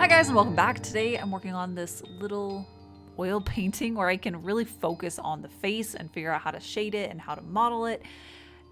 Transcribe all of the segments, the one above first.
Hi guys and welcome back. Today I'm working on this little oil painting where I can really focus on the face and figure out how to shade it and how to model it.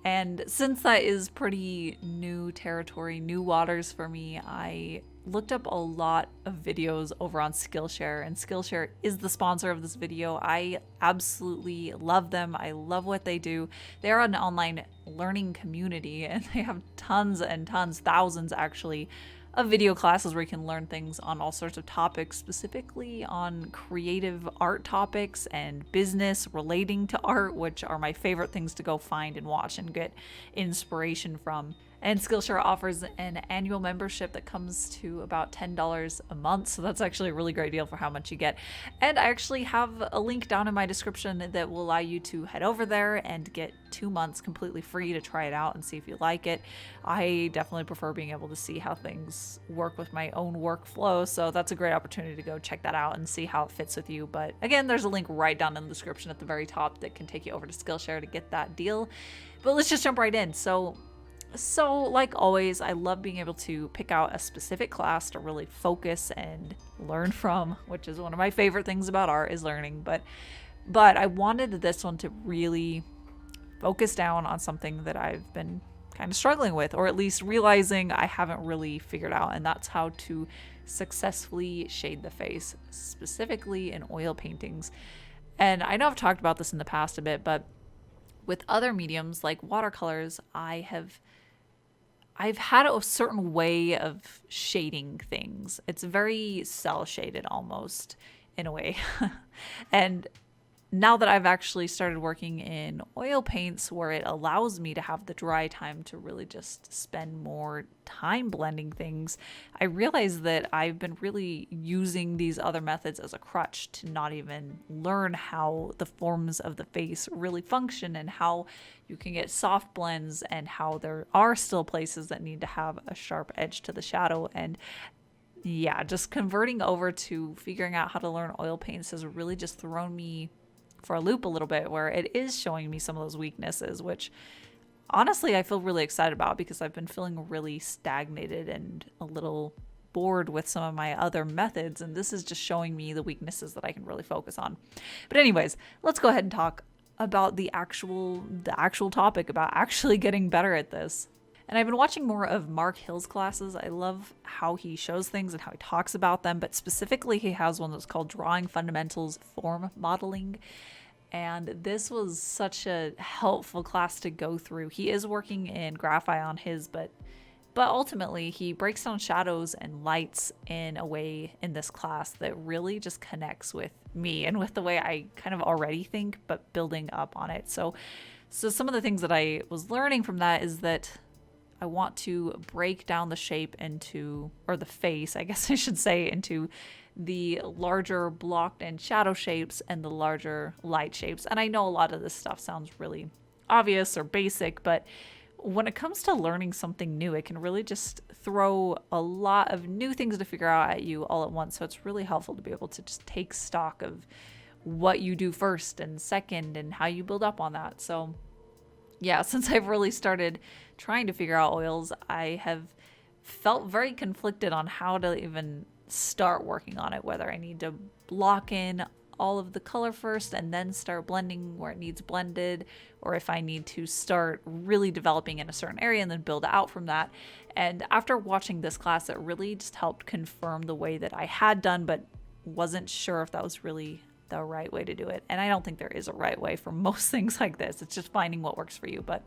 And since that is pretty new territory, new waters for me, I looked up a lot of videos over on Skillshare, and Skillshare is the sponsor of this video. I absolutely love them. I love what they do. They are an online learning community and they have tons and tons, thousands actually, of video classes where you can learn things on all sorts of topics, specifically on creative art topics and business relating to art, which are my favorite things to go find and watch and get inspiration from. And Skillshare offers an annual membership that comes to about $10 a month. So that's actually a really great deal for how much you get. And I actually have a link down in my description that will allow you to head over there and get 2 months completely free to try it out and see if you like it. I definitely prefer being able to see how things work with my own workflow. So that's a great opportunity to go check that out and see how it fits with you. But again, there's a link right down in the description at the very top that can take you over to Skillshare to get that deal. But let's just jump right in. So like always, I love being able to pick out a specific class to really focus and learn from, which is one of my favorite things about art is learning. But I wanted this one to really focus down on something that I've been kind of struggling with, or at least realizing I haven't really figured out, and that's how to successfully shade the face, specifically in oil paintings. And I know I've talked about this in the past a bit, but with other mediums like watercolors, I've had a certain way of shading things. It's very cell shaded almost in a way. And now that I've actually started working in oil paints where it allows me to have the dry time to really just spend more time blending things, I realize that I've been really using these other methods as a crutch to not even learn how the forms of the face really function and how you can get soft blends and how there are still places that need to have a sharp edge to the shadow. And yeah, just converting over to figuring out how to learn oil paints has really just thrown me for a loop a little bit, where it is showing me some of those weaknesses, which honestly I feel really excited about because I've been feeling really stagnated and a little bored with some of my other methods, and this is just showing me the weaknesses that I can really focus on. But anyways, let's go ahead and talk about the actual topic about actually getting better at this. And I've been watching more of Mark Hill's classes. I love how he shows things and how he talks about them, but specifically he has one that's called Drawing Fundamentals Form Modeling. And this was such a helpful class to go through. He is working in graphite on his, but ultimately he breaks down shadows and lights in a way in this class that really just connects with me and with the way I kind of already think, but building up on it. So some of the things that I was learning from that is that I want to break down the shape into, or the face, I guess I should say, into the larger blocked and shadow shapes and the larger light shapes. And I know a lot of this stuff sounds really obvious or basic, but when it comes to learning something new, it can really just throw a lot of new things to figure out at you all at once. So it's really helpful to be able to just take stock of what you do first and second and how you build up on that. So yeah, since I've really started trying to figure out oils, I have felt very conflicted on how to even start working on it, whether I need to block in all of the color first and then start blending where it needs blended, or if I need to start really developing in a certain area and then build out from that. And after watching this class, it really just helped confirm the way that I had done, but wasn't sure if that was really the right way to do it. And I don't think there is a right way for most things like this. It's just finding what works for you. But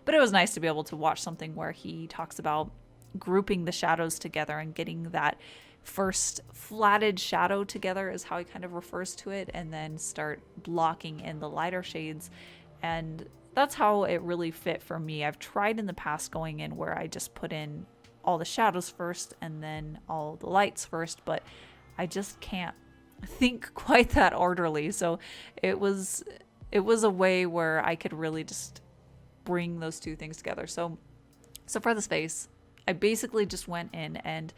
it was nice to be able to watch something where he talks about grouping the shadows together and getting that first flatted shadow together is how he kind of refers to it, and then start blocking in the lighter shades. And that's how it really fit for me. I've tried in the past going in where I just put in all the shadows first and then all the lights first, but I just can't think quite that orderly. So it was a way where I could really just bring those two things together. So for this face, I basically just went in and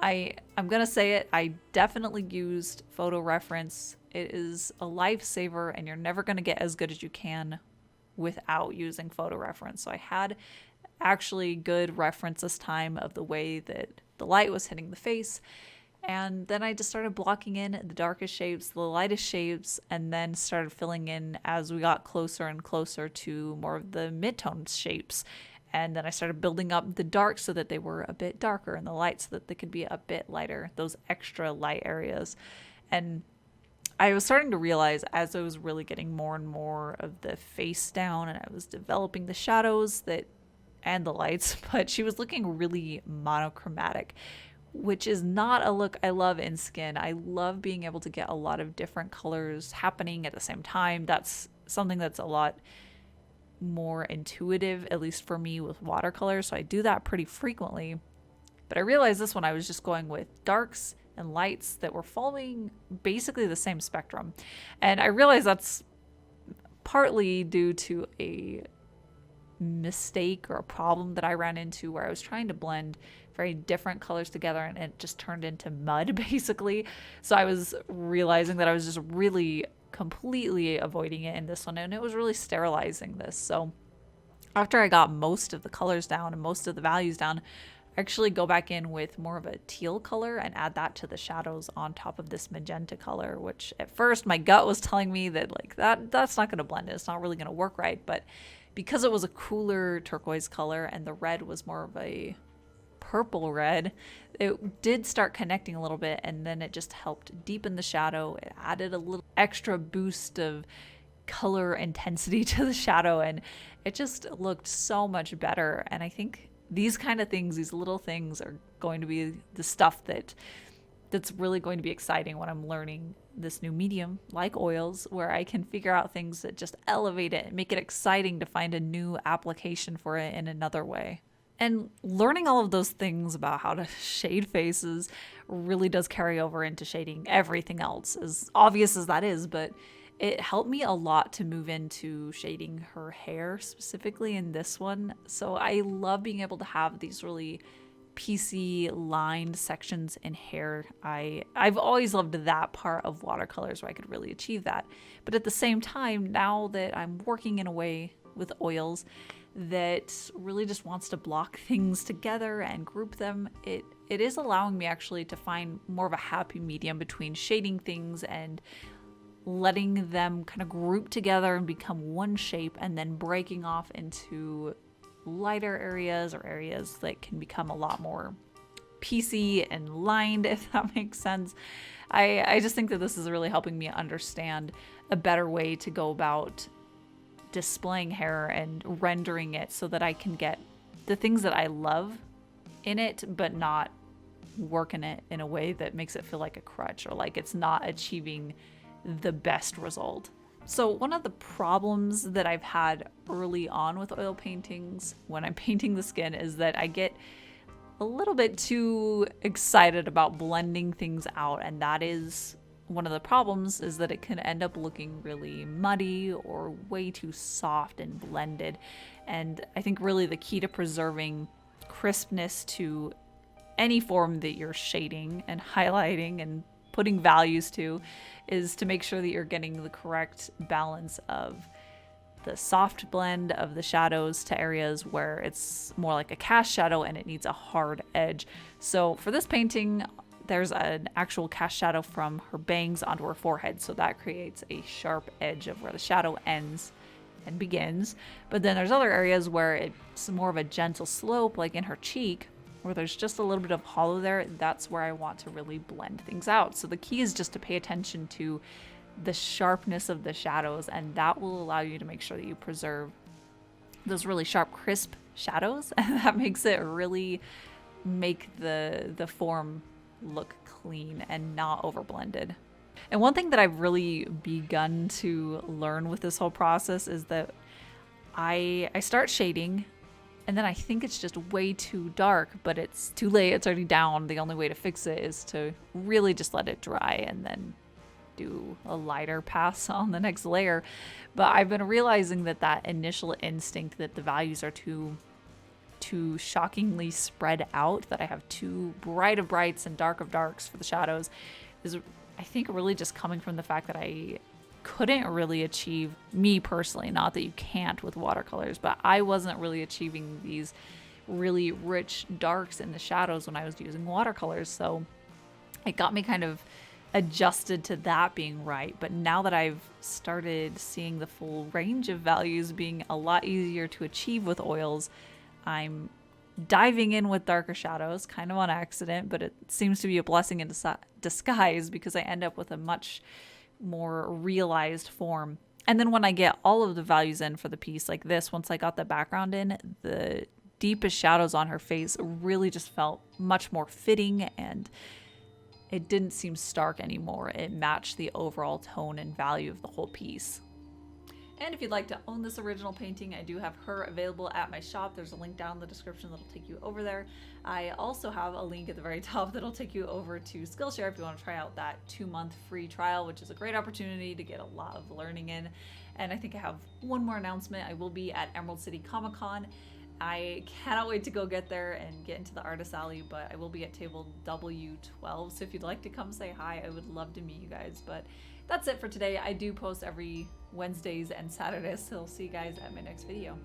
I'm gonna say it, I definitely used photo reference. It is a lifesaver, and you're never gonna get as good as you can without using photo reference. So I had actually good reference this time of the way that the light was hitting the face. And then I just started blocking in the darkest shapes, the lightest shapes, and then started filling in as we got closer and closer to more of the mid-tone shapes. And then I started building up the dark so that they were a bit darker, and the light so that they could be a bit lighter, those extra light areas. And I was starting to realize as I was really getting more and more of the face down and I was developing the shadows that and the lights, but she was looking really monochromatic, which is not a look I love in skin. I love being able to get a lot of different colors happening at the same time. That's something that's a lot more intuitive, at least for me, with watercolors. So I do that pretty frequently. But I realized this one I was just going with darks and lights that were following basically the same spectrum. And I realized that's partly due to a mistake or a problem that I ran into where I was trying to blend very different colors together and it just turned into mud basically. So I was realizing that I was just really completely avoiding it in this one, and it was really sterilizing this. So after I got most of the colors down and most of the values down, I actually go back in with more of a teal color and add that to the shadows on top of this magenta color, which at first my gut was telling me that like that's not going to blend. It's not really going to work right. But because it was a cooler turquoise color and the red was more of a purple red, it did start connecting a little bit, and then it just helped deepen the shadow. It added a little extra boost of color intensity to the shadow, and it just looked so much better. And I think these kind of things, these little things, are going to be the stuff that's really going to be exciting when I'm learning this new medium like oils, where I can figure out things that just elevate it and make it exciting to find a new application for it in another way. And learning all of those things about how to shade faces really does carry over into shading everything else, as obvious as that is, but it helped me a lot to move into shading her hair specifically in this one. So I love being able to have these really piecey lined sections in hair. I've always loved that part of watercolors where I could really achieve that. But at the same time, now that I'm working in a way with oils that really just wants to block things together and group them, it is allowing me actually to find more of a happy medium between shading things and letting them kind of group together and become one shape, and then breaking off into lighter areas or areas that can become a lot more piecey and lined, if that makes sense. I just think that this is really helping me understand a better way to go about displaying hair and rendering it so that I can get the things that I love in it, but not work in it in a way that makes it feel like a crutch or like it's not achieving the best result. So one of the problems that I've had early on with oil paintings when I'm painting the skin is that I get a little bit too excited about blending things out, and that is one of the problems, is that it can end up looking really muddy or way too soft and blended. And I think really the key to preserving crispness to any form that you're shading and highlighting and putting values to is to make sure that you're getting the correct balance of the soft blend of the shadows to areas where it's more like a cast shadow and it needs a hard edge. So for this painting, there's an actual cast shadow from her bangs onto her forehead, so that creates a sharp edge of where the shadow ends and begins. But then there's other areas where it's more of a gentle slope, like in her cheek, where there's just a little bit of hollow there. That's where I want to really blend things out. So the key is just to pay attention to the sharpness of the shadows, and that will allow you to make sure that you preserve those really sharp, crisp shadows, and that makes it really make the form look clean and not over blended. And one thing that I've really begun to learn with this whole process is that I start shading, and then I think it's just way too dark, but it's too late, it's already down. The only way to fix it is to really just let it dry and then do a lighter pass on the next layer. But I've been realizing that that initial instinct that the values are too shockingly spread out, that I have too bright of brights and dark of darks for the shadows, is I think really just coming from the fact that I couldn't really achieve, me personally, not that you can't with watercolors, but I wasn't really achieving these really rich darks in the shadows when I was using watercolors. So it got me kind of adjusted to that being right. But now that I've started seeing the full range of values being a lot easier to achieve with oils, I'm diving in with darker shadows, kind of on accident, but it seems to be a blessing in disguise because I end up with a much more realized form. And then when I get all of the values in for the piece like this, once I got the background in, the deepest shadows on her face really just felt much more fitting, and it didn't seem stark anymore. It matched the overall tone and value of the whole piece. And if you'd like to own this original painting, I do have her available at my shop. There's a link down in the description that'll take you over there. I also have a link at the very top that'll take you over to Skillshare if you want to try out that 2-month free trial, which is a great opportunity to get a lot of learning in. And I think I have one more announcement. I will be at Emerald City Comic Con. I cannot wait to go get there and get into the artist alley, but I will be at table W12. So if you'd like to come say hi, I would love to meet you guys. But that's it for today. I do post every Wednesdays and Saturdays, so I'll see you guys at my next video.